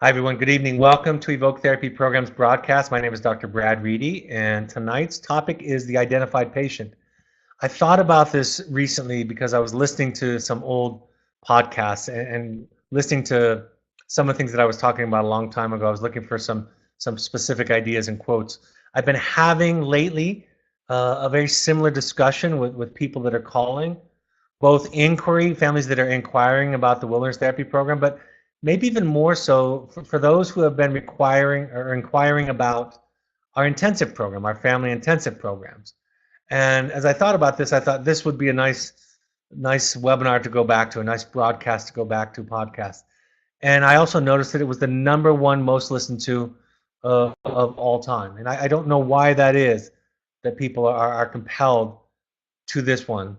Hi, everyone. Good evening. Welcome to Evoke Therapy Program's broadcast. My name is Dr. Brad Reedy, and tonight's topic is the identified patient. I thought about this recently because I was listening to some old podcasts and listening to some of the things that I was talking about a long time ago. I was looking for some specific ideas and quotes. I've been having lately a very similar discussion with people that are calling, both families that are inquiring about the wilderness therapy program, but maybe even more so for those who have been requiring or inquiring about our intensive program, our family intensive programs. And as I thought about this, I thought this would be a nice webinar to go back to, a nice broadcast to go back to, podcast. And I also noticed that it was the number one most listened to of all time. And I don't know why that is, that people are compelled to this one,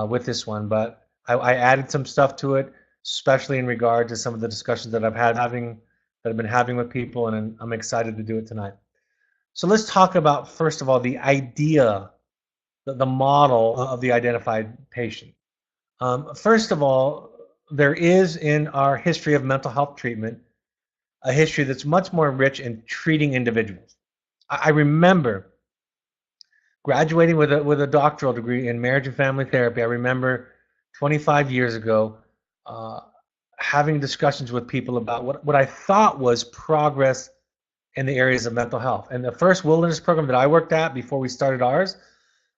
with this one, but I added some stuff to it, especially in regard to some of the discussions that I've been having with people, and I'm excited to do it tonight. So let's talk about, first of all, the idea, the model of the identified patient. First of all, there is in our history of mental health treatment a history that's much more rich in treating individuals. I remember graduating with a doctoral degree in marriage and family therapy. I remember 25 years ago uh, having discussions with people about what I thought was progress in the areas of mental health. And the first wilderness program that I worked at before we started ours,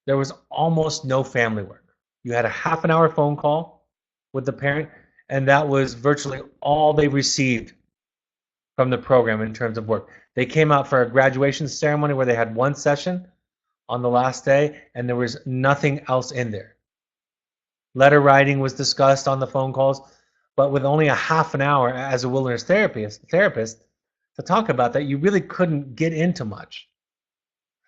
there was almost no family work. You had a half an hour phone call with the parent, and that was virtually all they received from the program in terms of work. They came out for a graduation ceremony where they had one session on the last day, and there was nothing else in there. Letter writing was discussed on the phone calls, but with only a half an hour as a wilderness therapist to talk about that, you really couldn't get into much.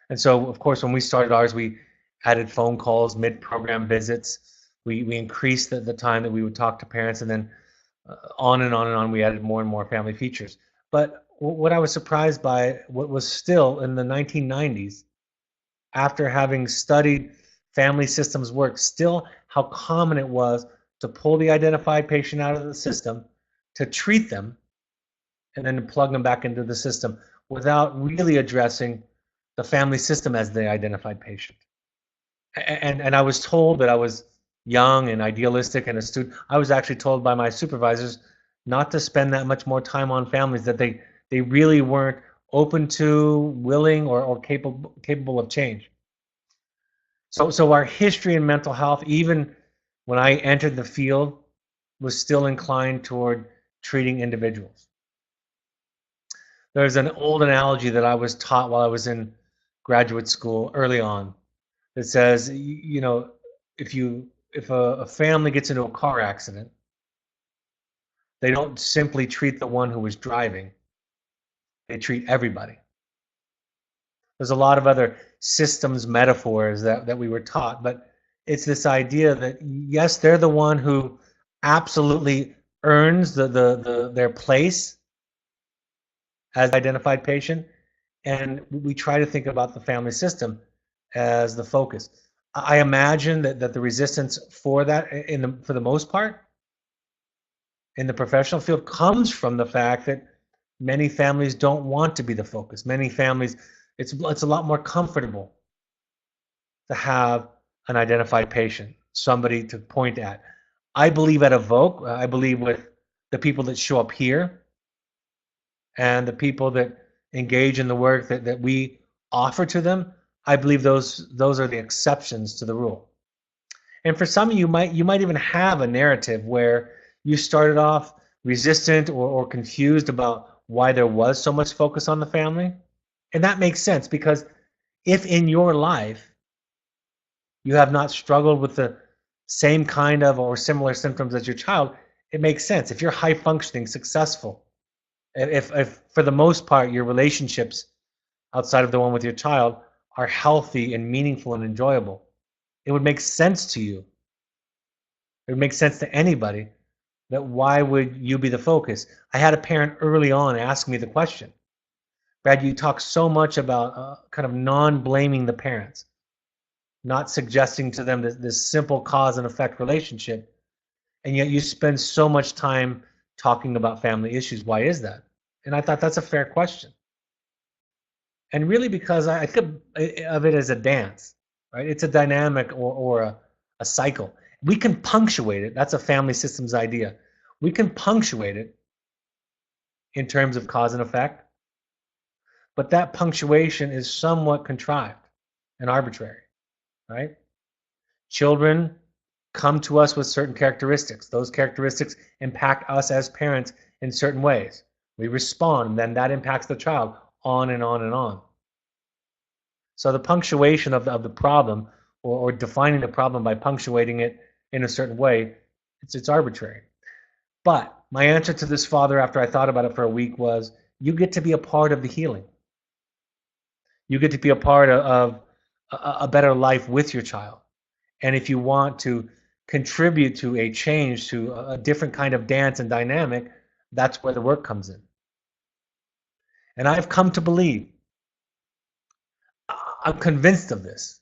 And so, of course, when we started ours, we added phone calls, mid-program visits. We increased the time that we would talk to parents, and then on and on and on, we added more and more family features. But what I was surprised by, what was still in the 1990s, after having studied family systems work, still how common it was to pull the identified patient out of the system, to treat them, and then to plug them back into the system without really addressing the family system as the identified patient. And I was told that I was young and idealistic and a student. I was actually told by my supervisors not to spend that much more time on families, that they really weren't open to, willing, or capable of change. So our history in mental health, even when I entered the field, was still inclined toward treating individuals. There's an old analogy that I was taught while I was in graduate school early on that says, if a family gets into a car accident, they don't simply treat the one who was driving, they treat everybody. There's a lot of other systems metaphors that we were taught, but it's this idea that yes, they're the one who absolutely earns their place as identified patient, and we try to think about the family system as the focus. I imagine that the resistance for that, for the most part, in the professional field, comes from the fact that many families don't want to be the focus. Many families, it's a lot more comfortable to have an identified patient, somebody to point at. I believe at Evoke, I believe with the people that show up here and the people that engage in the work that we offer to them, I believe those are the exceptions to the rule. And for some of you, might even have a narrative where you started off resistant or confused about why there was so much focus on the family. And that makes sense, because if in your life you have not struggled with the same kind of or similar symptoms as your child, it makes sense. If you're high functioning, successful, if for the most part your relationships outside of the one with your child are healthy and meaningful and enjoyable, it would make sense to you. It would make sense to anybody that why would you be the focus? I had a parent early on ask me the question, Brad, you talk so much about kind of non-blaming the parents, not suggesting to them this simple cause and effect relationship, and yet you spend so much time talking about family issues. Why is that? And I thought that's a fair question. And really because I think of it as a dance, right? It's a dynamic or a cycle. We can punctuate it. That's a family systems idea. We can punctuate it in terms of cause and effect, but that punctuation is somewhat contrived and arbitrary, right? Children come to us with certain characteristics. Those characteristics impact us as parents in certain ways. We respond, and then that impacts the child on and on and on. So the punctuation of the problem, or defining the problem by punctuating it in a certain way, it's arbitrary. But my answer to this father after I thought about it for a week was, you get to be a part of the healing. You get to be a part of a better life with your child. And if you want to contribute to a change, to a different kind of dance and dynamic, that's where the work comes in. And I've come to believe, I'm convinced of this,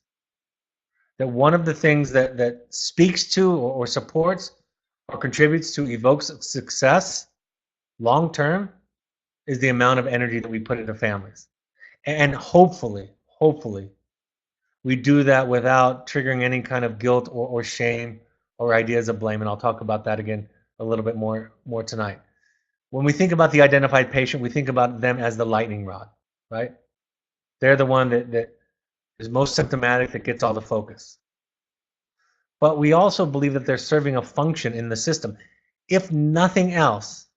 that one of the things that speaks to or supports or contributes to evokes success long term is the amount of energy that we put into families. And hopefully, we do that without triggering any kind of guilt or shame or ideas of blame. And I'll talk about that again a little bit more tonight. When we think about the identified patient, we think about them as the lightning rod, right? They're the one that is most symptomatic, that gets all the focus. But we also believe that they're serving a function in the system, if nothing else,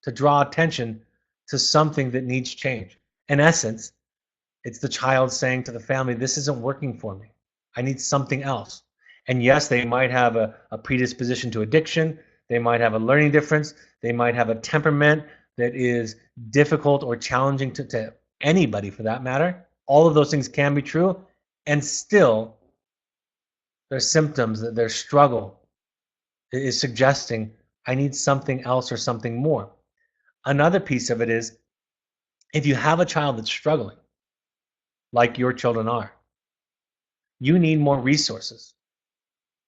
to draw attention to something that needs change. In essence, it's the child saying to the family, this isn't working for me. I need something else. And yes, they might have a predisposition to addiction. They might have a learning difference. They might have a temperament that is difficult or challenging to anybody for that matter. All of those things can be true. And still, their symptoms, their struggle is suggesting, I need something else or something more. Another piece of it is, if you have a child that's struggling, like your children are, you need more resources.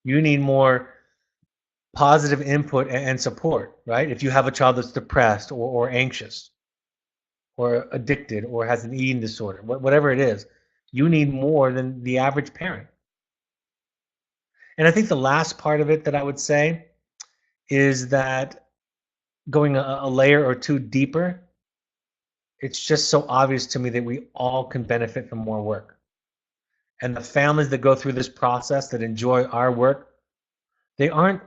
You need more positive input and support, right? If you have a child that's depressed or anxious or addicted or has an eating disorder, whatever it is, you need more than the average parent. And I think the last part of it that I would say is that, going a layer or two deeper, it's just so obvious to me that we all can benefit from more work. And the families that go through this process, that enjoy our work, they aren't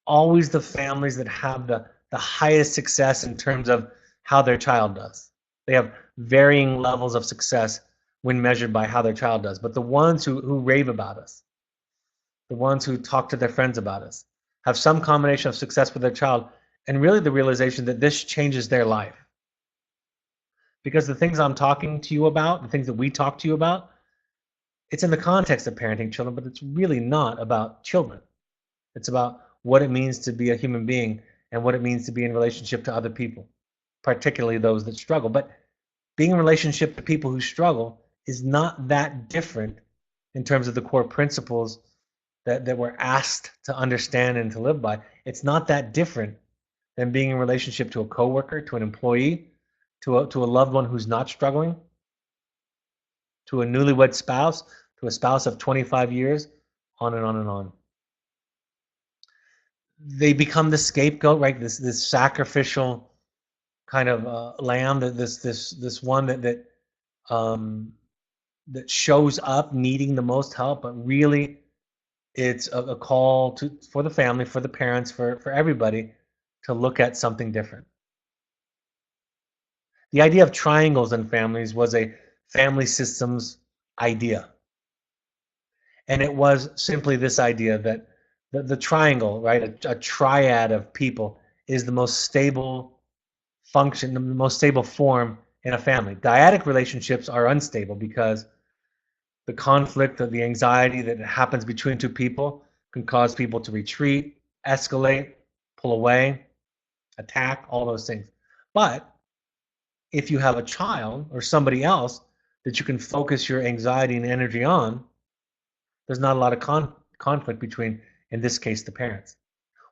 always the families that have the highest success in terms of how their child does. They have varying levels of success when measured by how their child does. But the ones who rave about us, the ones who talk to their friends about us, have some combination of success with their child, and really the realization that this changes their life. Because the things I'm talking to you about, the things that we talk to you about, it's in the context of parenting children, but it's really not about children. It's about what it means to be a human being and what it means to be in relationship to other people, particularly those that struggle. But being in relationship to people who struggle is not that different in terms of the core principles that we're asked to understand and to live by. It's not that different than being in relationship to a coworker, to an employee, to a loved one who's not struggling, to a newlywed spouse, to a spouse of 25 years, on and on and on. They become the scapegoat, right? This sacrificial kind of lamb, this one that shows up needing the most help, but really it's a call for the family, for the parents, for everybody to look at something different. The idea of triangles in families was a family systems idea. And it was simply this idea that the triangle, right, a triad of people, is the most stable function, the most stable form in a family. Dyadic relationships are unstable because the conflict, the anxiety that happens between two people can cause people to retreat, escalate, pull away, attack, all those things. But if you have a child or somebody else that you can focus your anxiety and energy on, there's not a lot of conflict between, in this case, the parents.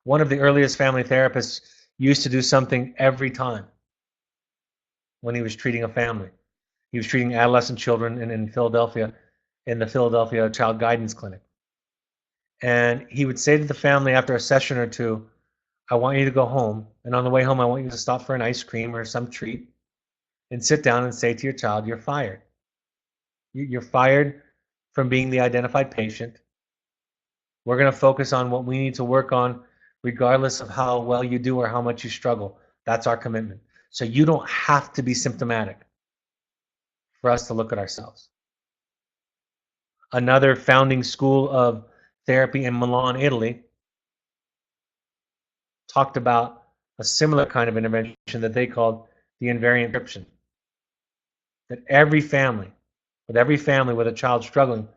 One of the earliest family therapists used to do something every time. when he was treating a family. He was treating adolescent children in Philadelphia, in the Philadelphia Child Guidance Clinic. And he would say to the family after a session or two, I want you to go home. And on the way home, I want you to stop for an ice cream or some treat and sit down and say to your child, you're fired. You're fired from being the identified patient. We're going to focus on what we need to work on, regardless of how well you do or how much you struggle. That's our commitment. So you don't have to be symptomatic for us to look at ourselves. Another founding school of therapy in Milan, Italy, talked about a similar kind of intervention that they called the invariant prescription. That every family with a child struggling,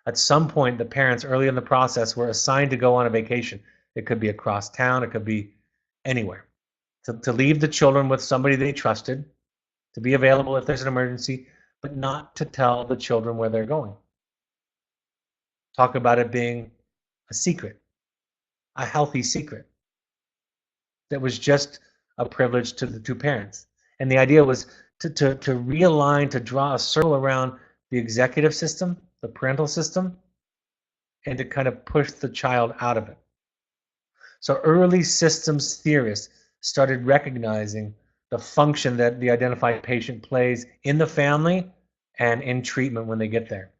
at some point the parents early in the process were assigned to go on a vacation. It could be across town, it could be anywhere. To leave the children with somebody they trusted, to be available if there's an emergency, but not to tell the children where they're going. Talk about it being a secret, a healthy secret that was just a privilege to the two parents. And the idea was to realign, to draw a circle around the executive system, the parental system, and to kind of push the child out of it. So early systems theorists started recognizing the function that the identified patient plays in the family and in treatment when they get there.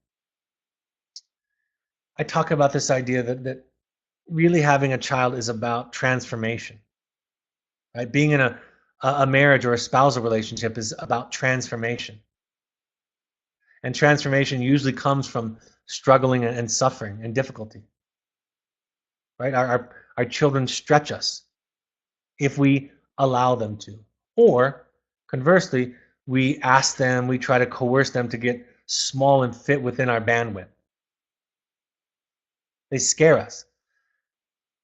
I talk about this idea that really having a child is about transformation. Right? Being in a marriage or a spousal relationship is about transformation. And transformation usually comes from struggling and suffering and difficulty. Right? Our children stretch us if we allow them to. Or conversely, we ask them, we try to coerce them to get small and fit within our bandwidth. They scare us.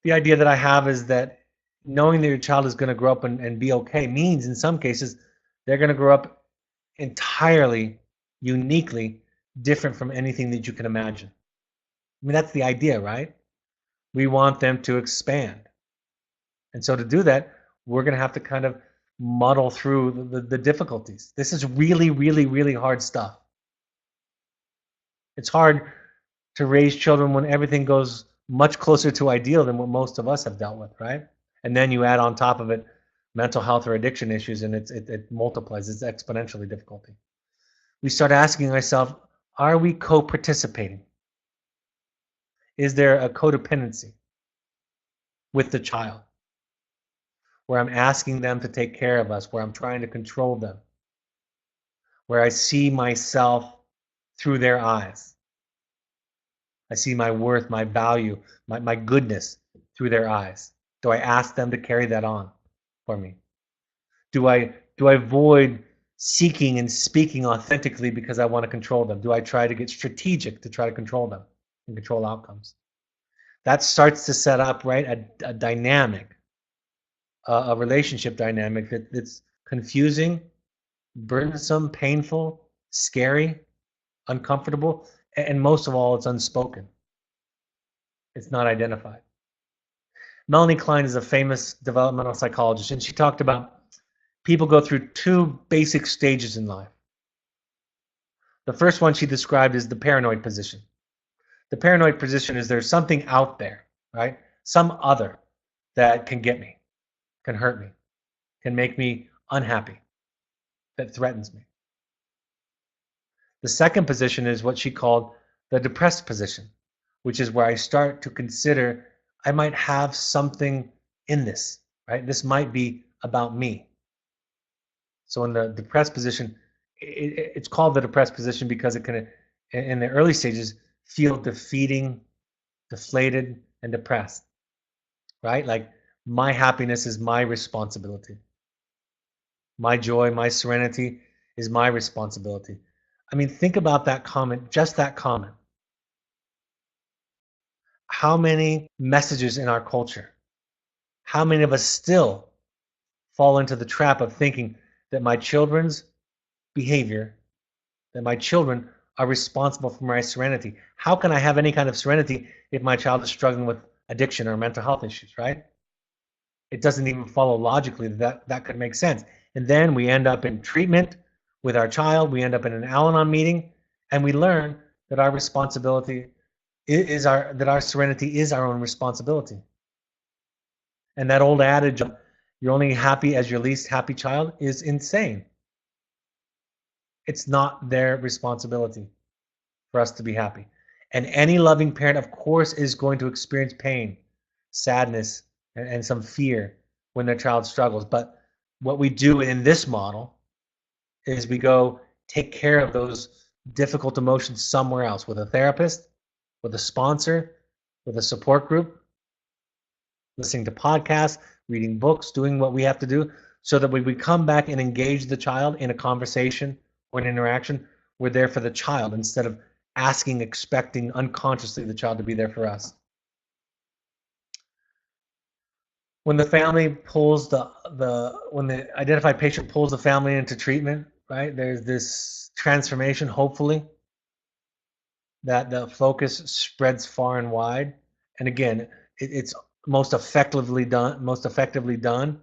The idea that I have is that knowing that your child is going to grow up and be okay means in some cases they're going to grow up entirely, uniquely different from anything that you can imagine. I mean, that's the idea, right? We want them to expand. And so to do that, we're going to have to kind of muddle through the difficulties. This is really, really, really hard stuff. It's hard to raise children when everything goes much closer to ideal than what most of us have dealt with, right? And then you add on top of it mental health or addiction issues, and it multiplies. It's exponentially difficulty. We start asking ourselves, are we co-participating? Is there a codependency with the child where I'm asking them to take care of us, where I'm trying to control them, where I see myself through their eyes? I see my worth, my value, my goodness through their eyes. Do I ask them to carry that on for me? Do I avoid seeking and speaking authentically because I want to control them? Do I try to get strategic to try to control them and control outcomes? That starts to set up, right, a dynamic, a relationship dynamic that's confusing, burdensome, painful, scary, uncomfortable, and most of all, it's unspoken. It's not identified. Melanie Klein is a famous developmental psychologist, and she talked about people go through two basic stages in life. The first one she described is the paranoid position. The paranoid position is there's something out there, right? Some other that can get me, can hurt me, can make me unhappy, that threatens me. The second position is what she called the depressed position, which is where I start to consider I might have something in this, right? This might be about me. So in the depressed position, it's called the depressed position because it can, in the early stages, feel defeating, deflated, and depressed, right? Like my happiness is my responsibility. My joy, my serenity is my responsibility. I mean, think about that comment, just that comment. How many messages in our culture, how many of us still fall into the trap of thinking that my children's behavior, that my children are responsible for my serenity? How can I have any kind of serenity if my child is struggling with addiction or mental health issues, right? It doesn't even follow logically that could make sense. And then we end up in treatment with our child, we end up in an Al-Anon meeting, and we learn that our responsibility is that our serenity is our own responsibility. And that old adage of you're only happy as your least happy child is insane. It's not their responsibility for us to be happy. And any loving parent, of course, is going to experience pain, sadness, and some fear when their child struggles. But what we do in this model is we go take care of those difficult emotions somewhere else with a therapist, with a sponsor, with a support group, listening to podcasts, reading books, doing what we have to do so that when we come back and engage the child in a conversation or an interaction, we're there for the child instead of asking, expecting unconsciously the child to be there for us. When the family pulls when the identified patient pulls the family into treatment, right, there's this transformation, hopefully, that the focus spreads far and wide. And again, it's most effectively done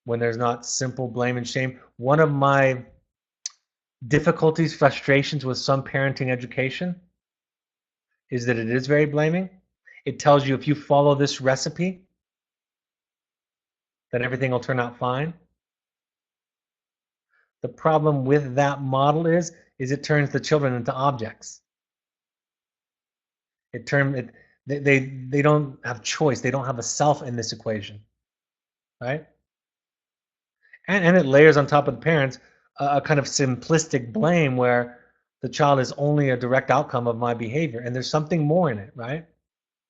when there's not simple blame and shame. One of my difficulties, frustrations with some parenting education is that it is very blaming. It tells you if you follow this recipe, then everything will turn out fine. The problem with that model is it turns the children into objects. They don't have choice. They don't have a self in this equation, right? And it layers on top of the parents a kind of simplistic blame where the child is only a direct outcome of my behavior, and there's something more in it, right?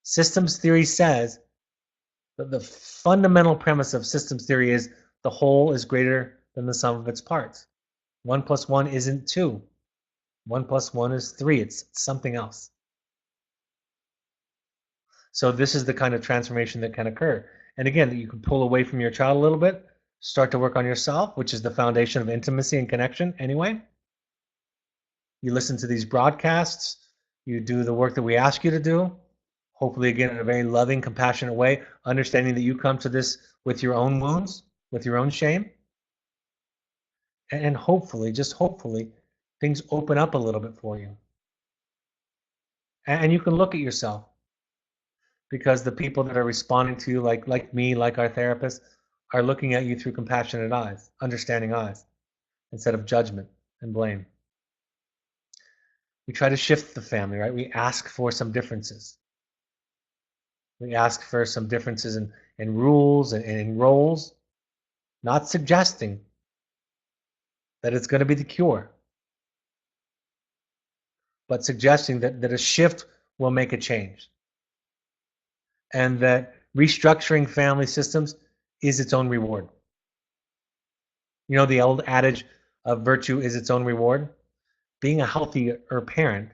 Systems theory says that the fundamental premise of systems theory is the whole is greater than the sum of its parts. 1 + 1 isn't 2. 1 + 1 is 3. It's something else. So this is the kind of transformation that can occur. And again, you can pull away from your child a little bit, start to work on yourself, which is the foundation of intimacy and connection anyway. You listen to these broadcasts, you do the work that we ask you to do, hopefully again in a very loving, compassionate way, understanding that you come to this with your own wounds, with your own shame. And hopefully, just hopefully, things open up a little bit for you. And you can look at yourself, because the people that are responding to you, like me, like our therapist, are looking at you through compassionate eyes, understanding eyes, instead of judgment and blame. We try to shift the family, right? We ask for some differences. We ask for some differences in rules and in roles, not suggesting that it's going to be the cure, but suggesting that a shift will make a change. And that restructuring family systems is its own reward. You know the old adage of virtue is its own reward? Being a healthier parent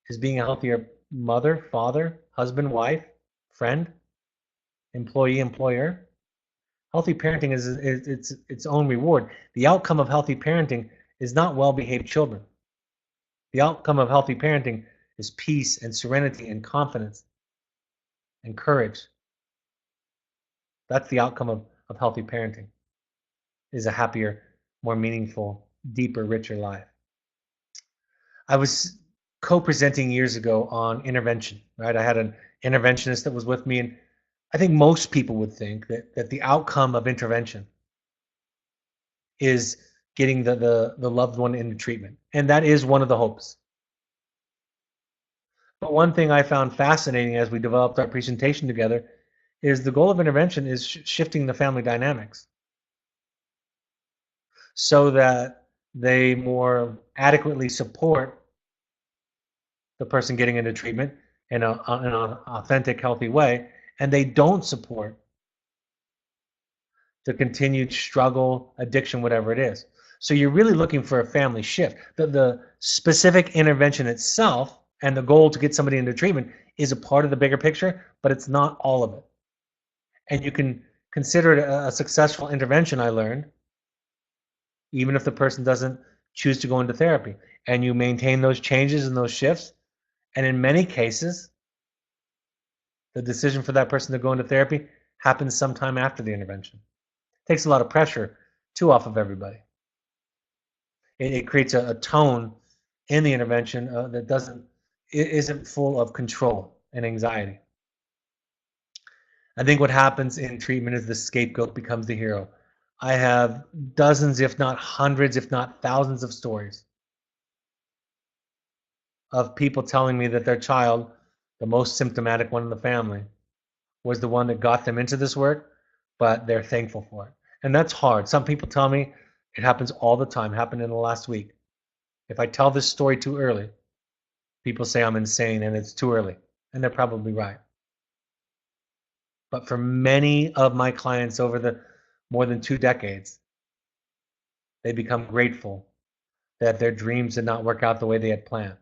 is being a healthier mother, father, husband, wife, friend, employee, employer. Healthy parenting is its own reward. The outcome of healthy parenting is not well-behaved children. The outcome of healthy parenting is peace and serenity and confidence and courage. That's the outcome of healthy parenting, is a happier, more meaningful, deeper, richer life. I was co-presenting years ago on intervention, right? I had an interventionist that was with me, and I think most people would think that the outcome of intervention is getting the loved one into treatment. And that is one of the hopes. But one thing I found fascinating as we developed our presentation together is the goal of intervention is shifting the family dynamics so that they more adequately support the person getting into treatment in an authentic, healthy way, and they don't support the continued struggle, addiction, whatever it is. So you're really looking for a family shift. The specific intervention itself and the goal to get somebody into treatment is a part of the bigger picture, but it's not all of it. And you can consider it a successful intervention, I learned, even if the person doesn't choose to go into therapy. And you maintain those changes and those shifts. And in many cases, the decision for that person to go into therapy happens sometime after the intervention. It takes a lot of pressure, too, off of everybody. It creates a tone in the intervention that isn't full of control and anxiety. I think what happens in treatment is the scapegoat becomes the hero. I have dozens, if not hundreds, if not thousands of stories of people telling me that their child, the most symptomatic one in the family, was the one that got them into this work, but they're thankful for it. And that's hard. Some people tell me it happens all the time, happened in the last week. If I tell this story too early, people say I'm insane and it's too early. And they're probably right. But for many of my clients over the more than 2 decades, they become grateful that their dreams did not work out the way they had planned.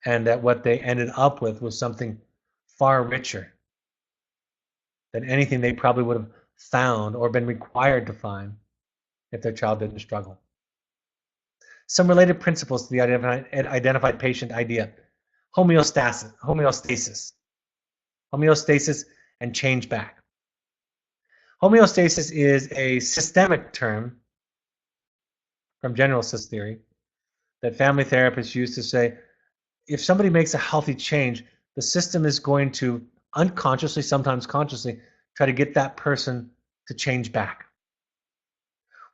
And that what they ended up with was something far richer than anything they probably would have found or been required to find if their child didn't struggle. Some related principles to the identified patient idea: homeostasis, and change back. Homeostasis is a systemic term from general sys theory that family therapists use to say if somebody makes a healthy change, the system is going to unconsciously, sometimes consciously, try to get that person to change back.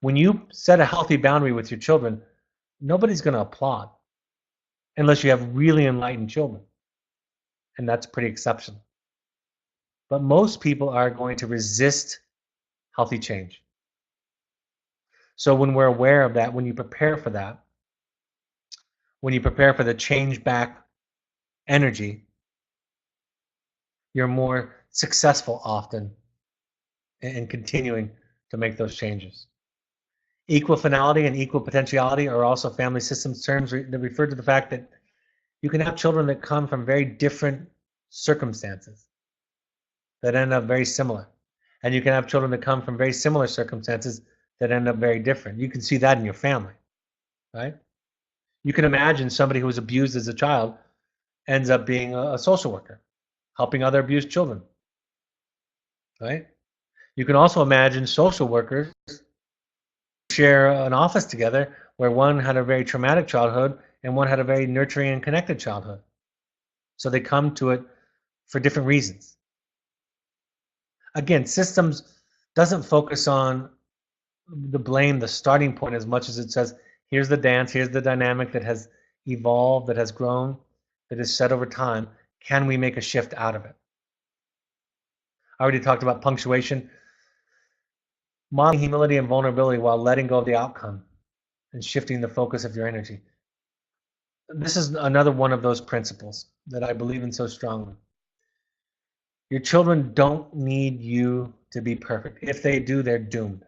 When you set a healthy boundary with your children, nobody's going to applaud unless you have really enlightened children. And that's pretty exceptional. But most people are going to resist healthy change. So when we're aware of that, when you prepare for that, when you prepare for the change back energy, you're more successful often in continuing to make those changes. Equal finality and equal potentiality are also family systems terms that refer to the fact that you can have children that come from very different circumstances that end up very similar. And you can have children that come from very similar circumstances that end up very different. You can see that in your family, right? You can imagine somebody who was abused as a child ends up being a social worker, helping other abused children, right? You can also imagine social workers share an office together where one had a very traumatic childhood and one had a very nurturing and connected childhood. So they come to it for different reasons. Again, systems doesn't focus on the blame, the starting point, as much as it says, here's the dance, here's the dynamic that has evolved, that has grown, that is set over time. Can we make a shift out of it? I already talked about punctuation. Modeling humility and vulnerability while letting go of the outcome and shifting the focus of your energy. This is another one of those principles that I believe in so strongly. Your children don't need you to be perfect. If they do, they're doomed.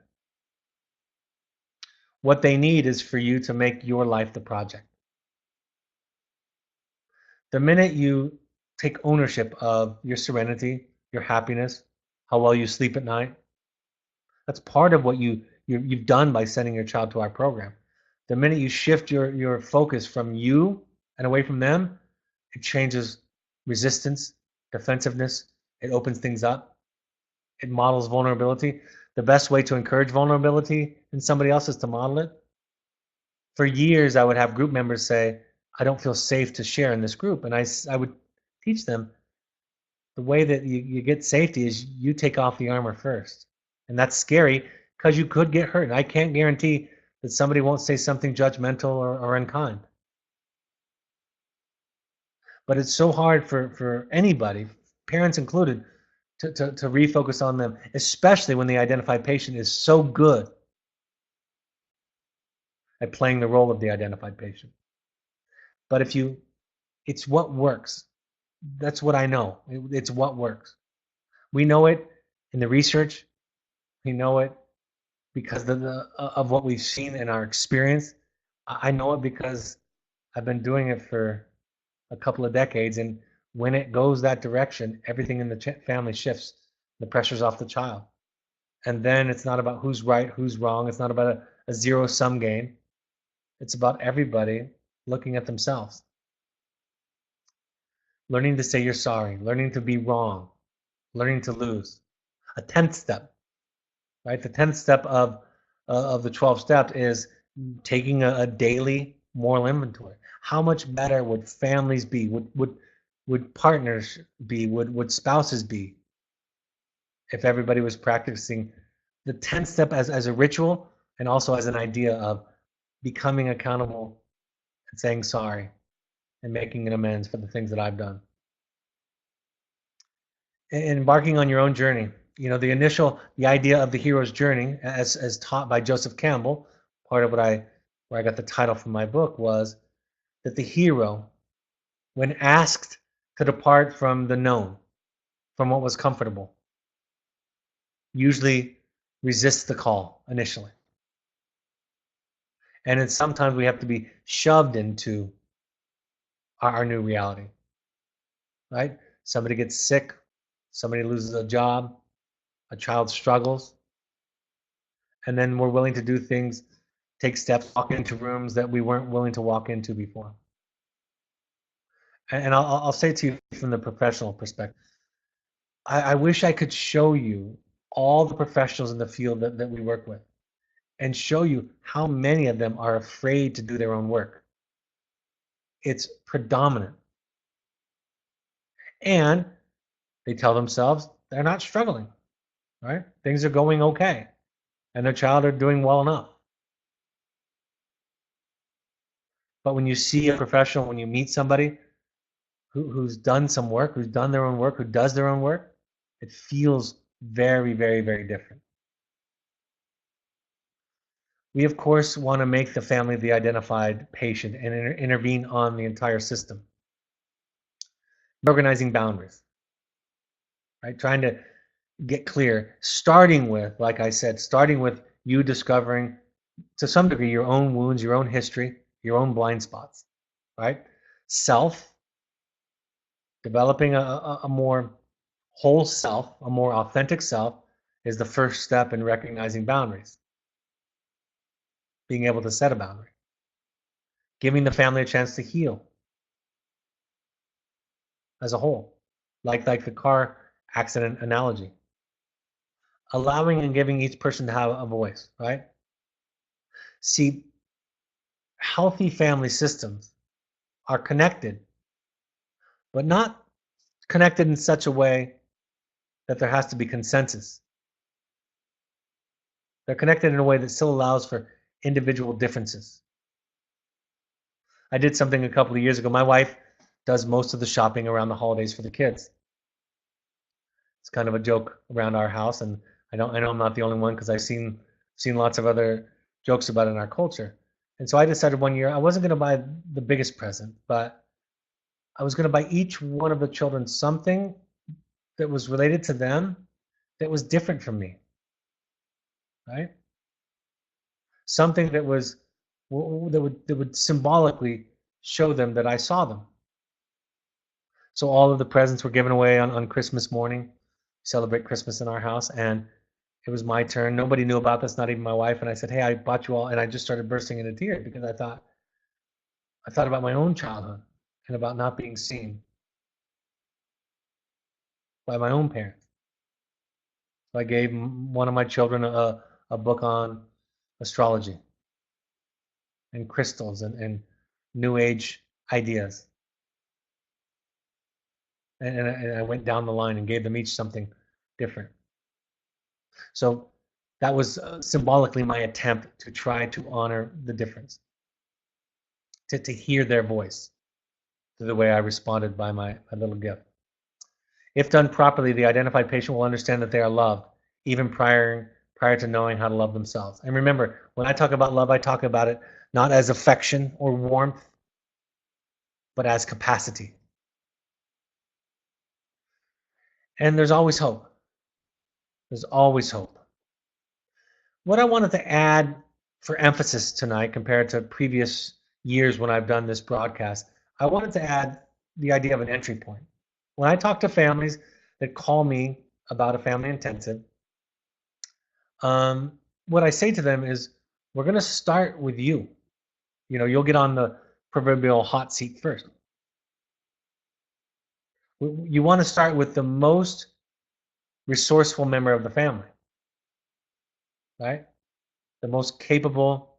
What they need is for you to make your life the project. The minute you take ownership of your serenity, your happiness, how well you sleep at night, that's part of what you've done by sending your child to our program. The minute you shift your focus from you and away from them, it changes resistance, defensiveness. It opens things up. It models vulnerability. The best way to encourage vulnerability in somebody else is to model it. For years, I would have group members say, I don't feel safe to share in this group. And I would teach them the way that you get safety is you take off the armor first. And that's scary because you could get hurt. And I can't guarantee that somebody won't say something judgmental or unkind. But it's so hard for anybody, parents included, to refocus on them, especially when the identified patient is so good at playing the role of the identified patient. But it's what works. That's what I know. It's what works. We know it in the research. We know it because of what we've seen in our experience. I know it because I've been doing it for a couple of decades, and when it goes that direction, everything in the family shifts. The pressure's off the child. And then it's not about who's right, who's wrong. It's not about a zero-sum game. It's about everybody looking at themselves. Learning to say you're sorry, learning to be wrong, learning to lose. A 10th step, right? The 10th step of the 12 steps is taking a daily moral inventory. How much better would families be? Would partners be? Would spouses be if everybody was practicing the 10th step as a ritual and also as an idea of becoming accountable and saying sorry and making an amends for the things that I've done. And embarking on your own journey. You know, the idea of the hero's journey, as taught by Joseph Campbell, part of where I got the title from my book, was that the hero, when asked to depart from the known, from what was comfortable, usually resists the call initially. And then sometimes we have to be shoved into our new reality, right? Somebody gets sick, somebody loses a job, a child struggles, and then we're willing to do things, take steps, walk into rooms that we weren't willing to walk into before. And I'll say to you from the professional perspective, I wish I could show you all the professionals in the field that we work with and show you how many of them are afraid to do their own work. It's predominant. And they tell themselves they're not struggling, right? Things are going okay, and their child are doing well enough. But when you see a professional, when you meet somebody who's done some work, who's done their own work, who does their own work, it feels very, very, very different. We, of course, want to make the family the identified patient and intervene on the entire system. Organizing boundaries, right? Trying to get clear, starting with, like I said, starting with you discovering to some degree your own wounds, your own history, your own blind spots, right? Self, developing a more whole self, a more authentic self, is the first step in recognizing boundaries. Being able to set a boundary. Giving the family a chance to heal as a whole, like the car accident analogy. Allowing and giving each person to have a voice, right? See, healthy family systems are connected, but not connected in such a way that there has to be consensus. They're connected in a way that still allows for individual differences. I did something a couple of years ago. My wife does most of the shopping around the holidays for the kids. It's kind of a joke around our house, and I know I'm not the only one because I've seen lots of other jokes about it in our culture. And so I decided one year I wasn't going to buy the biggest present, but I was going to buy each one of the children something that was related to them that was different from me, right? Something that would symbolically show them that I saw them. So all of the presents were given away on Christmas morning. Celebrate Christmas in our house, and it was my turn. Nobody knew about this, not even my wife. And I said, "Hey, I bought you all," and I just started bursting into tears because I thought about my own childhood and about not being seen by my own parents. So I gave one of my children a book on astrology and crystals and new age ideas. And I went down the line and gave them each something different. So that was symbolically my attempt to try to honor the difference, to hear their voice through the way I responded by my little gift. If done properly, the identified patient will understand that they are loved, even prior to knowing how to love themselves. And remember, when I talk about love, I talk about it not as affection or warmth, but as capacity. And there's always hope. There's always hope. What I wanted to add for emphasis tonight compared to previous years when I've done this broadcast, I wanted to add the idea of an entry point. When I talk to families that call me about a family intensive, what I say to them is, we're going to start with you. You know, you'll get on the proverbial hot seat first. You want to start with the most resourceful member of the family, right? The most capable,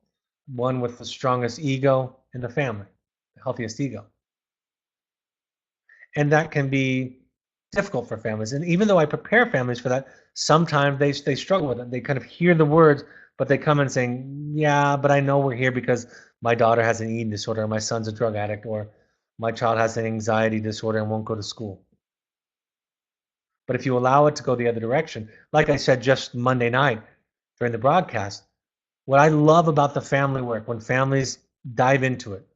one with the strongest ego in the family, the healthiest ego. And that can be difficult for families. And even though I prepare families for that, sometimes they struggle with it. They kind of hear the words, but they come in saying, yeah, but I know we're here because my daughter has an eating disorder, or my son's a drug addict, or my child has an anxiety disorder and won't go to school. But if you allow it to go the other direction, like I said just Monday night during the broadcast, what I love about the family work, when families dive into it,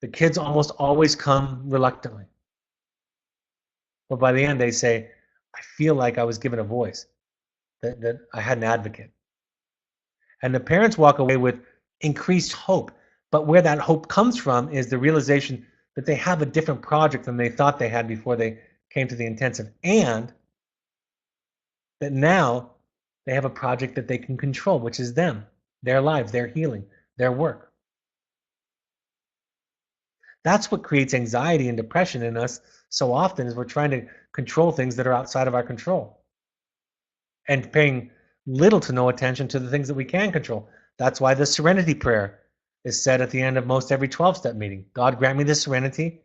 the kids almost always come reluctantly. But by the end, they say, I feel like I was given a voice, that I had an advocate. And the parents walk away with increased hope. But where that hope comes from is the realization that they have a different project than they thought they had before they came to the intensive. And that now they have a project that they can control, which is them, their lives, their healing, their work. That's what creates anxiety and depression in us so often, is we're trying to control things that are outside of our control and paying little to no attention to the things that we can control. That's why the serenity prayer is said at the end of most every 12-step meeting. God, grant me the serenity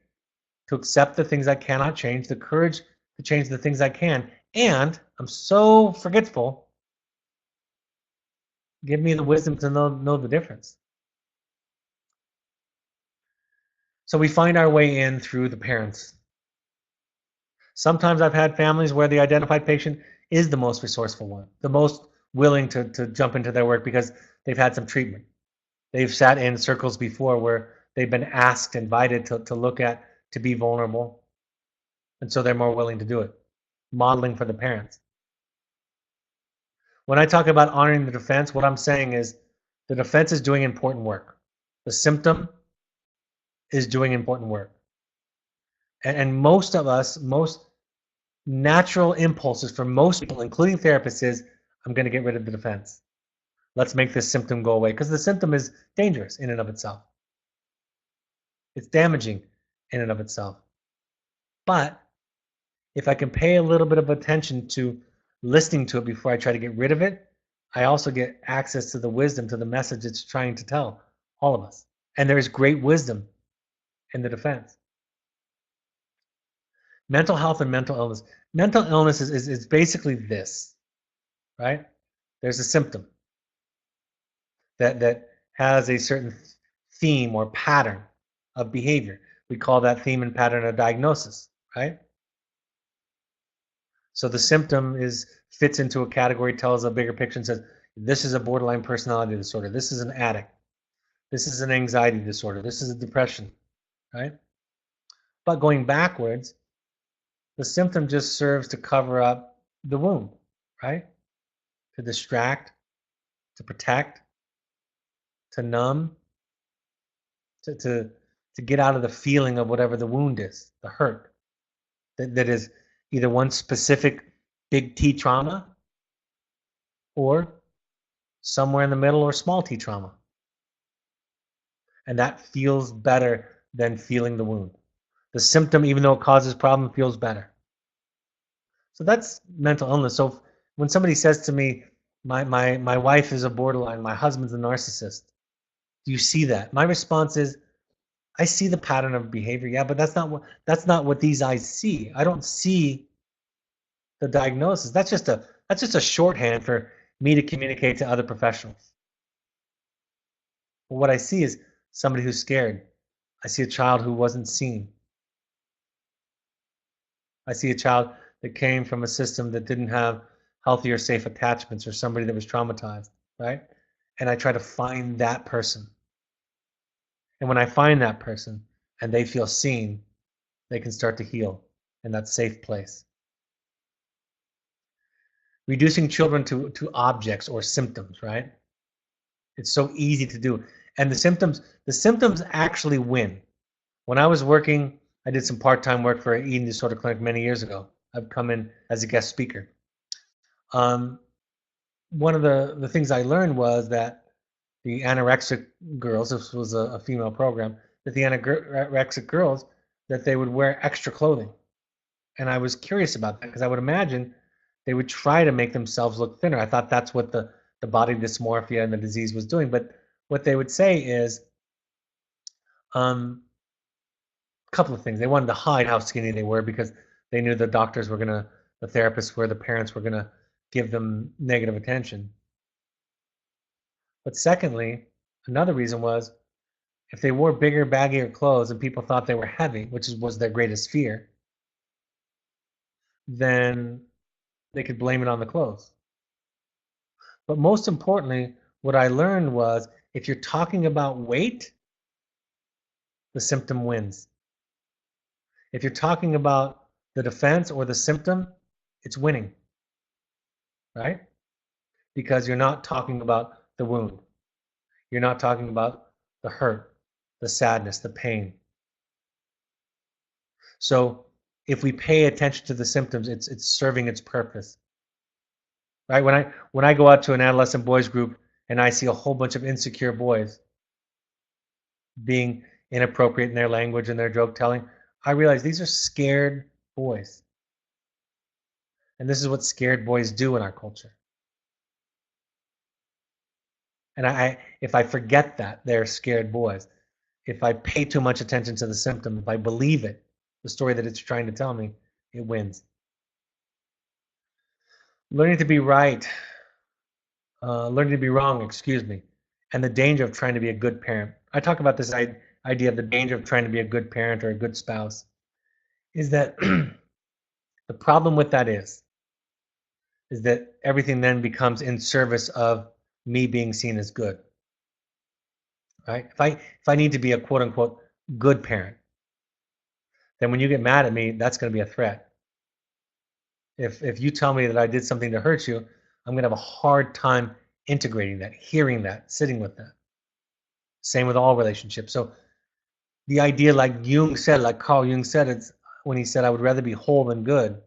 to accept the things I cannot change, the courage to change the things I can, and I'm so forgetful, give me the wisdom to know the difference. So we find our way in through the parents. Sometimes I've had families where the identified patient is the most resourceful one, the most willing to jump into their work because they've had some treatment. They've sat in circles before where they've been asked, invited to look at, to be vulnerable. And so they're more willing to do it, modeling for the parents. When I talk about honoring the defense, what I'm saying is the defense is doing important work. The symptom is doing important work. And most of us, most natural impulses for most people, including therapists, is I'm going to get rid of the defense. Let's make this symptom go away, because the symptom is dangerous in and of itself. It's damaging in and of itself. But if I can pay a little bit of attention to listening to it before I try to get rid of it, I also get access to the wisdom, to the message it's trying to tell all of us. And there is great wisdom in the defense. Mental health and mental illness. Mental illness is basically this, right? There's a symptom that has a certain theme or pattern of behavior. We call that theme and pattern a diagnosis, right? So the symptom fits into a category, tells a bigger picture and says, this is a borderline personality disorder. This is an addict. This is an anxiety disorder. This is a depression, right? But going backwards, the symptom just serves to cover up the wound, right? To distract, to protect, to numb, to get out of the feeling of whatever the wound is, the hurt, that is either one specific big T trauma or somewhere in the middle or small T trauma. And that feels better than feeling the wound. The symptom, even though it causes problem, feels better. So that's mental illness. So when somebody says to me, my wife is a borderline, my husband's a narcissist, do you see that? My response is, I see the pattern of behavior, yeah, but that's not what these eyes see. I don't see the diagnosis. That's just a shorthand for me to communicate to other professionals. But what I see is somebody who's scared. I see a child who wasn't seen. I see a child that came from a system that didn't have healthy or safe attachments, or somebody that was traumatized, right? And I try to find that person. And when I find that person and they feel seen, they can start to heal in that safe place. Reducing children to objects or symptoms, right? It's so easy to do. And the symptoms actually win. When I was working, I did some part-time work for an eating disorder clinic many years ago. I've come in as a guest speaker. One of the things I learned was that the anorexic girls, this was a female program, that the anorexic girls, that they would wear extra clothing. And I was curious about that, because I would imagine they would try to make themselves look thinner. I thought that's what the body dysmorphia and the disease was doing. But what they would say is a couple of things. They wanted to hide how skinny they were because they knew the doctors were gonna, the therapists were, the parents were gonna give them negative attention. But secondly, another reason was if they wore bigger, baggier clothes and people thought they were heavy, which was their greatest fear, then they could blame it on the clothes. But most importantly, what I learned was if you're talking about weight, the symptom wins. If you're talking about the defense or the symptom, it's winning, right? Because you're not talking about the wound. You're not talking about the hurt, the sadness, the pain. So if we pay attention to the symptoms, it's serving its purpose. Right? When I go out to an adolescent boys group and I see a whole bunch of insecure boys being inappropriate in their language and their joke telling, I realize these are scared boys. And this is what scared boys do in our culture. And if I forget that they're scared boys, if I pay too much attention to the symptom, if I believe it, the story that it's trying to tell me, it wins. Learning to be right, learning to be wrong, excuse me, and the danger of trying to be a good parent. I talk about this idea of the danger of trying to be a good parent or a good spouse, is that the problem with that is that everything then becomes in service of me being seen as good. Right? If I need to be a quote unquote good parent, then when you get mad at me, that's going to be a threat. If you tell me that I did something to hurt you, I'm going to have a hard time integrating that, hearing that, sitting with that. Same with all relationships. So the idea, like Jung said, like Carl Jung said, it's when he said, I would rather be whole than good.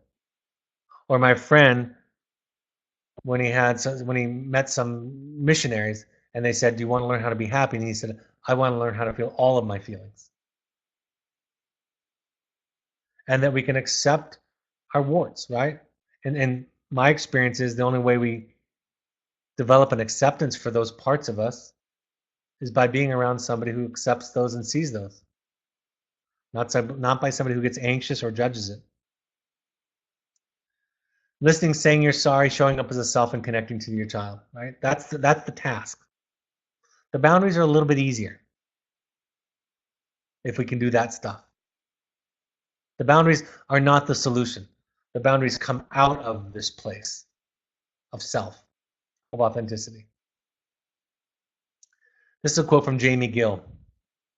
Or my friend, when he met some missionaries and they said, do you want to learn how to be happy? And he said, I want to learn how to feel all of my feelings. And that we can accept our warts, right? And my experience is the only way we develop an acceptance for those parts of us is by being around somebody who accepts those and sees those. Not by somebody who gets anxious or judges it. Listening, saying you're sorry, showing up as a self, and connecting to your child, right? That's the task. The boundaries are a little bit easier if we can do that stuff. The boundaries are not the solution. The boundaries come out of this place of self, of authenticity. This is a quote from Jamie Gill,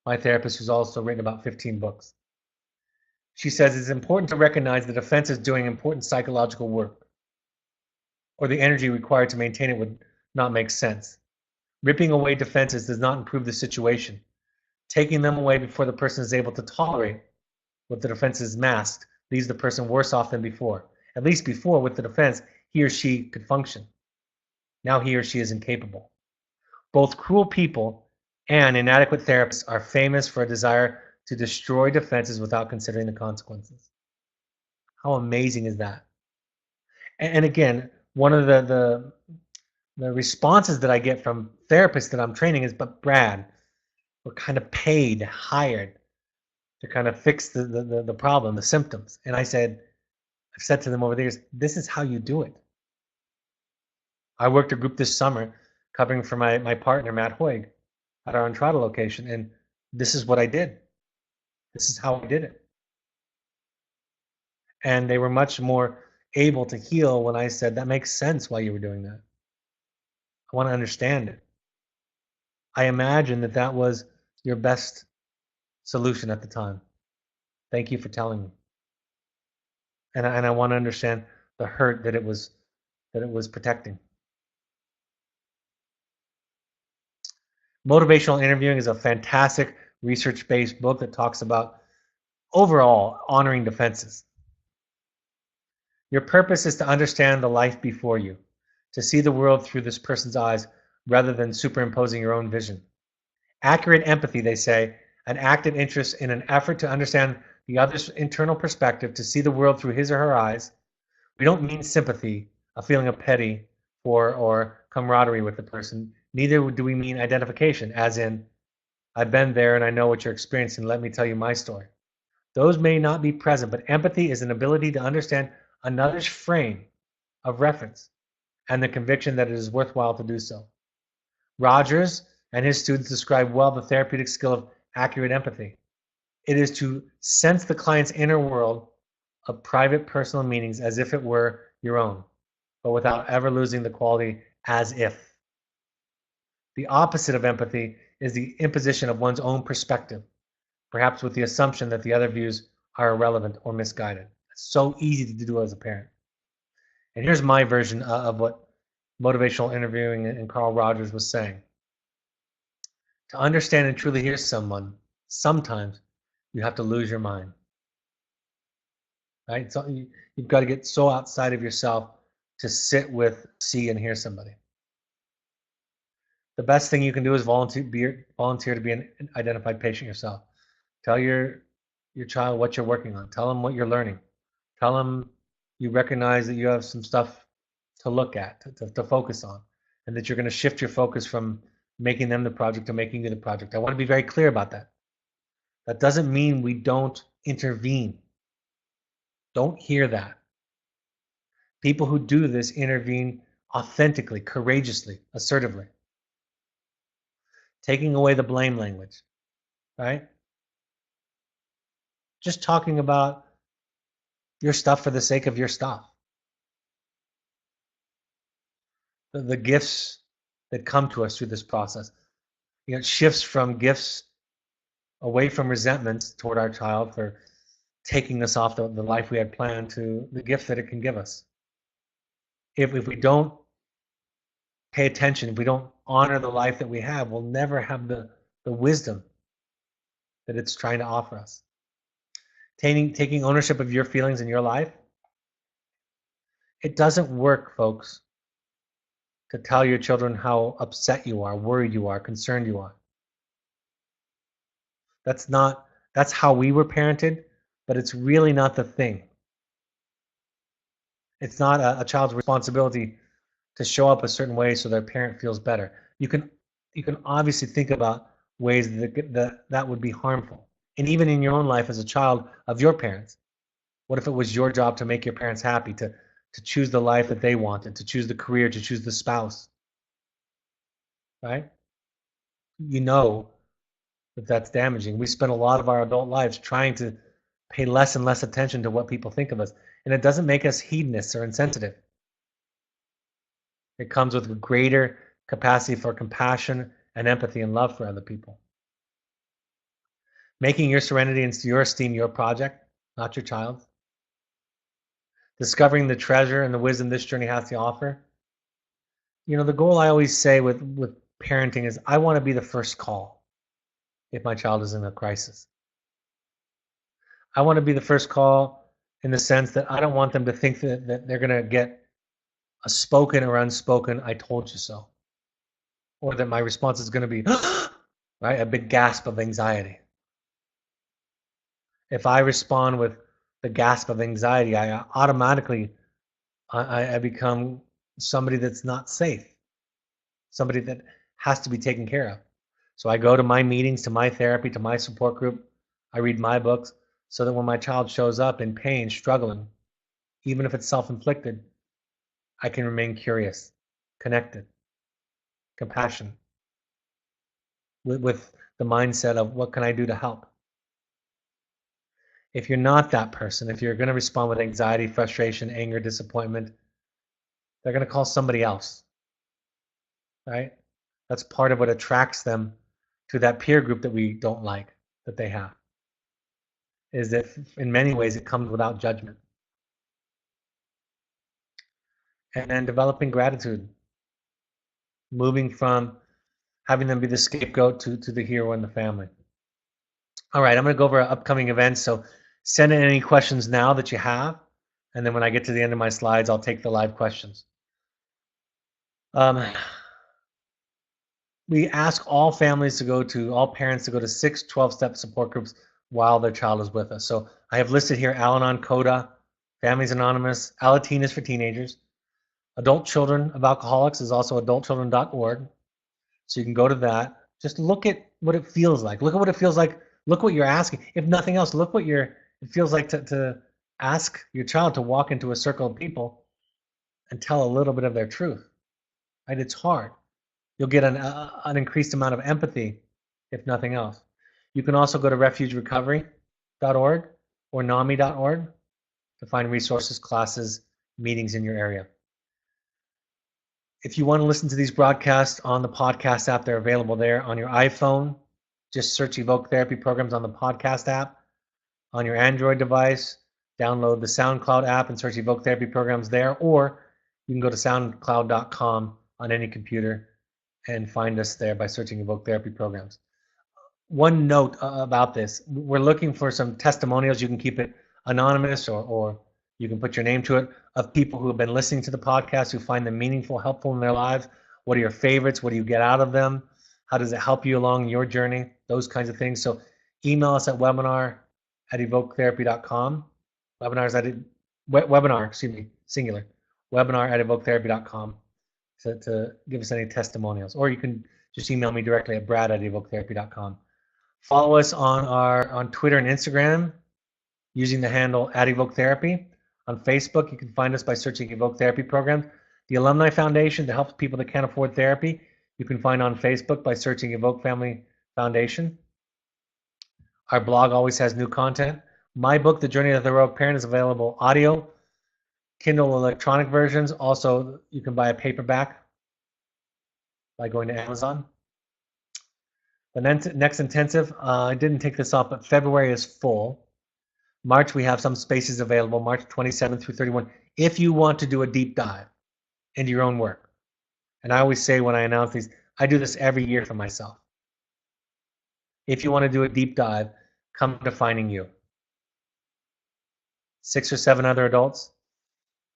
my therapist who's also written about 15 books. She says, it's important to recognize the defense is doing important psychological work, or the energy required to maintain it would not make sense. Ripping away defenses does not improve the situation. Taking them away before the person is able to tolerate what the defense is masked leaves the person worse off than before. At least before, with the defense, he or she could function. Now he or she is incapable. Both cruel people and inadequate therapists are famous for a desire to destroy defenses without considering the consequences. How amazing is that? And again, one of the responses that I get from therapists that I'm training is, but Brad, we're kind of paid, hired to kind of fix the problem, the symptoms. And I've said to them over the years, this is how you do it. I worked a group this summer covering for my partner, Matt Hoig, at our Entrada location. And this is what I did. This is how I did it. And they were much more able to heal when I said, that makes sense why you were doing that. I want to understand it. I imagine that was your best solution at the time. Thank you for telling me. And I want to understand the hurt that it was protecting. Motivational Interviewing is a fantastic research-based book that talks about overall honoring defenses. Your purpose is to understand the life before you, to see the world through this person's eyes rather than superimposing your own vision. Accurate empathy, they say, an active interest in an effort to understand the other's internal perspective, to see the world through his or her eyes. We don't mean sympathy, a feeling of pity for or camaraderie with the person. neither do we mean identification, as in, I've been there and I know what you're experiencing. Let me tell you my story. Those may not be present, but empathy is an ability to understand another's frame of reference and the conviction that it is worthwhile to do so. Rogers and his students describe well the therapeutic skill of accurate empathy. It is to sense the client's inner world of private personal meanings as if it were your own, but without ever losing the quality as if. The opposite of empathy is the imposition of one's own perspective, perhaps with the assumption that the other views are irrelevant or misguided. It's so easy to do as a parent. And here's my version of what motivational interviewing and Carl Rogers was saying. To understand and truly hear someone, sometimes you have to lose your mind. Right? So you've got to get so outside of yourself to sit with, see, and hear somebody. The best thing you can do is volunteer to be an identified patient yourself. Tell your child what you're working on. Tell them what you're learning. Tell them you recognize that you have some stuff to look at, to focus on, and that you're going to shift your focus from making them the project to making you the project. I want to be very clear about that. That doesn't mean we don't intervene. Don't hear that. People who do this intervene authentically, courageously, assertively. Taking away the blame language, right? Just talking about your stuff for the sake of your stuff. The gifts that come to us through this process. It shifts from gifts away from resentment toward our child for taking us off the life we had planned to the gift that it can give us. If we don't pay attention, if we don't honor the life that we have, we'll never have the wisdom that it's trying to offer us. Taking ownership of your feelings in your life, it doesn't work, folks, to tell your children how upset you are, worried you are, concerned you are. That's how we were parented, but it's really not the thing. It's not a child's responsibility to show up a certain way so their parent feels better. You can obviously think about ways that would be harmful. And even in your own life as a child of your parents, what if it was your job to make your parents happy, to choose the life that they wanted, to choose the career, to choose the spouse, right? You know that that's damaging. We spend a lot of our adult lives trying to pay less and less attention to what people think of us. And it doesn't make us hedonists or insensitive. It comes with a greater capacity for compassion and empathy and love for other people. Making your serenity and your esteem your project, not your child's. Discovering the treasure and the wisdom this journey has to offer. You know, the goal I always say with parenting is I want to be the first call if my child is in a crisis. I want to be the first call in the sense that I don't want them to think that they're going to get a spoken or unspoken "I told you so," or that my response is going to be right, a big gasp of anxiety. If I respond with the gasp of anxiety, I automatically I become somebody that's not safe, somebody that has to be taken care of. So I go to my meetings, to my therapy, to my support group. I read my books so that when my child shows up in pain, struggling, even if it's self-inflicted, I can remain curious, connected, compassionate, with the mindset of what can I do to help? If you're not that person, if you're going to respond with anxiety, frustration, anger, disappointment, they're going to call somebody else, right? That's part of what attracts them to that peer group that we don't like, that they have, is that in many ways it comes without judgment. And then developing gratitude, moving from having them be the scapegoat to the hero in the family. All right, I'm going to go over our upcoming events. So send in any questions now that you have. And then when I get to the end of my slides, I'll take the live questions. We ask all parents to go to 6 12-step support groups while their child is with us. So I have listed here Al-Anon, CODA, Families Anonymous, Alateen is for teenagers. Adult Children of Alcoholics is also adultchildren.org. So you can go to that. Just look at what it feels like. Look at what it feels like. Look what you're asking. If nothing else, look what it feels like to ask your child to walk into a circle of people and tell a little bit of their truth. Right? It's hard. You'll get an increased amount of empathy, if nothing else. You can also go to refugerecovery.org or NAMI.org to find resources, classes, meetings in your area. If you want to listen to these broadcasts on the podcast app, they're available there on your iPhone. Just search Evoke Therapy Programs on the podcast app. On your Android device, download the SoundCloud app and search Evoke Therapy Programs there, or you can go to soundcloud.com on any computer and find us there by searching Evoke Therapy Programs. One note about this, we're looking for some testimonials. You can keep it anonymous, or you can put your name to it, of people who have been listening to the podcast, who find them meaningful, helpful in their lives. What are your favorites? What do you get out of them? How does it help you along your journey? Those kinds of things. So email us at webinar@evoketherapy.com. Webinar, singular. Webinar@evoketherapy.com to give us any testimonials. Or you can just email me directly at brad@evoketherapy.com. Follow us on Twitter and Instagram using the handle @evoketherapy. On Facebook, you can find us by searching Evoke Therapy Programs. The Alumni Foundation that helps people that can't afford therapy, you can find on Facebook by searching Evoke Family Foundation. Our blog always has new content. My book, The Journey of the Heroic Parent, is available audio, Kindle electronic versions. Also, you can buy a paperback by going to Amazon. The next intensive, I didn't take this off, but February is full. March, we have some spaces available, March 27th through 31, if you want to do a deep dive into your own work. And I always say when I announce these, I do this every year for myself. If you want to do a deep dive, come to Finding You. 6 or 7 other adults,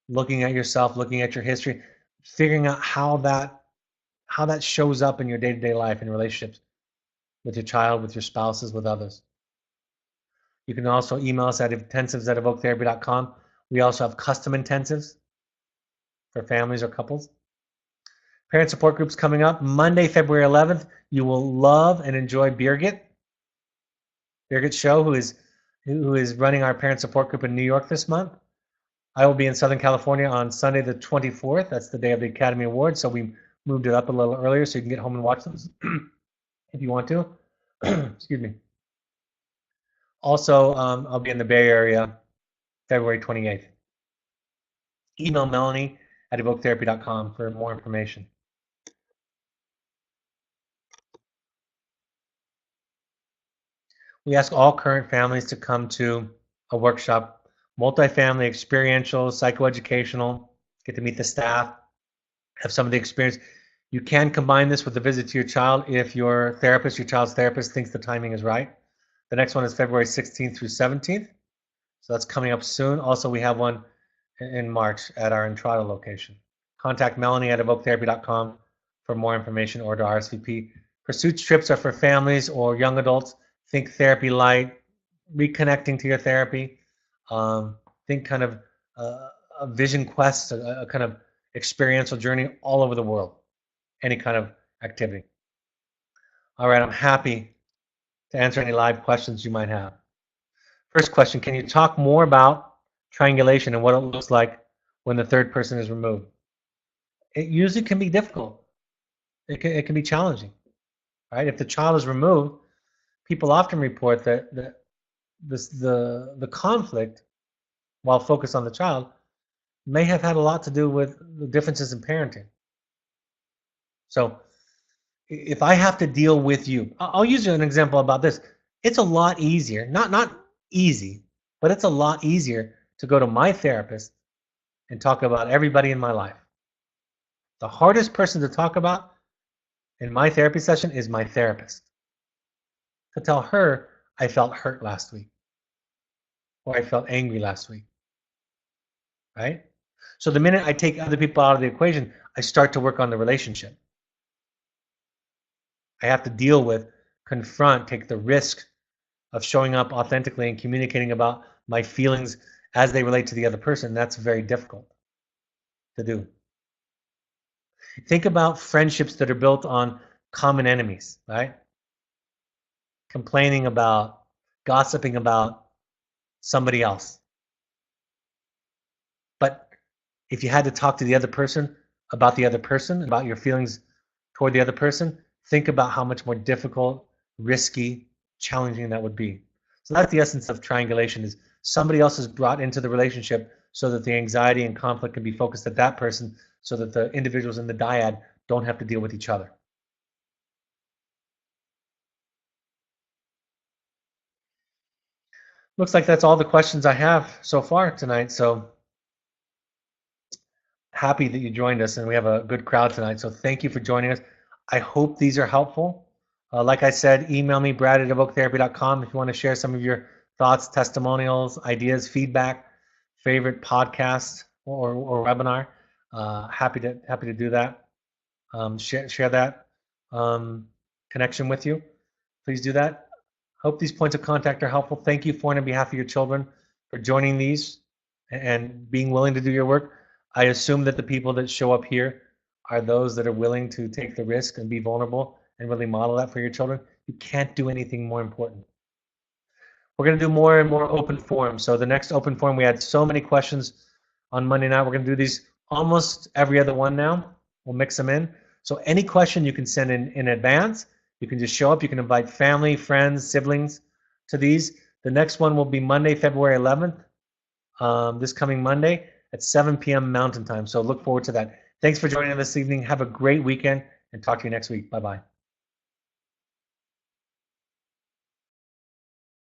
looking at yourself, looking at your history, figuring out how that shows up in your day-to-day life in relationships with your child, with your spouses, with others. You can also email us at intensives@evoketherapy.com. We also have custom intensives for families or couples. Parent support groups coming up. Monday, February 11th, you will love and enjoy Birgit Show, who is running our parent support group in New York this month. I will be in Southern California on Sunday the 24th. That's the day of the Academy Awards, so we moved it up a little earlier so you can get home and watch those if you want to. Excuse me. Also, I'll be in the Bay Area February 28th. Email Melanie@evoketherapy.com for more information. We ask all current families to come to a workshop, multifamily, experiential, psychoeducational, get to meet the staff, have some of the experience. You can combine this with a visit to your child if your child's therapist thinks the timing is right. The next one is February 16th through 17th. So that's coming up soon. Also, we have one in March at our Entrada location. Contact Melanie@evoketherapy.com for more information or to RSVP. Pursuit trips are for families or young adults. Think therapy light, reconnecting to your therapy. Think kind of a vision quest, a kind of experiential journey all over the world. Any kind of activity. All right, I'm happy to answer any live questions you might have. First question, can you talk more about triangulation and what it looks like when the third person is removed? It usually can be difficult. It can be challenging, right? If the child is removed, people often report that the conflict, while focused on the child, may have had a lot to do with the differences in parenting. So if I have to deal with you, I'll use an example about this. It's a lot easier, not easy, but it's a lot easier to go to my therapist and talk about everybody in my life. The hardest person to talk about in my therapy session is my therapist. To tell her I felt hurt last week, or I felt angry last week, right? So the minute I take other people out of the equation, I start to work on the relationship. I have to deal with, confront, take the risk of showing up authentically and communicating about my feelings as they relate to the other person. That's very difficult to do. Think about friendships that are built on common enemies, right? Complaining about, gossiping about somebody else. But if you had to talk to the other person, about your feelings toward the other person, think about how much more difficult, risky, challenging that would be. So that's the essence of triangulation, is somebody else is brought into the relationship so that the anxiety and conflict can be focused at that person, so that the individuals in the dyad don't have to deal with each other. Looks like that's all the questions I have so far tonight. So happy that you joined us, and we have a good crowd tonight. So thank you for joining us. I hope these are helpful. Like I said, email me, brad@evoketherapy.com, if you want to share some of your thoughts, testimonials, ideas, feedback, favorite podcast or webinar. Happy to do that. Share that connection with you. Please do that. Hope these points of contact are helpful. Thank you, on behalf of your children, for joining these and being willing to do your work. I assume that the people that show up here are those that are willing to take the risk and be vulnerable and really model that for your children. You can't do anything more important. We're going to do more and more open forums. So the next open forum, we had so many questions on Monday night. We're going to do these almost every other one now. We'll mix them in. So any question you can send in advance. You can just show up. You can invite family, friends, siblings to these. The next one will be Monday, February 11th, this coming Monday at 7 p.m. Mountain Time. So look forward to that. Thanks for joining us this evening. Have a great weekend, and talk to you next week. Bye-bye.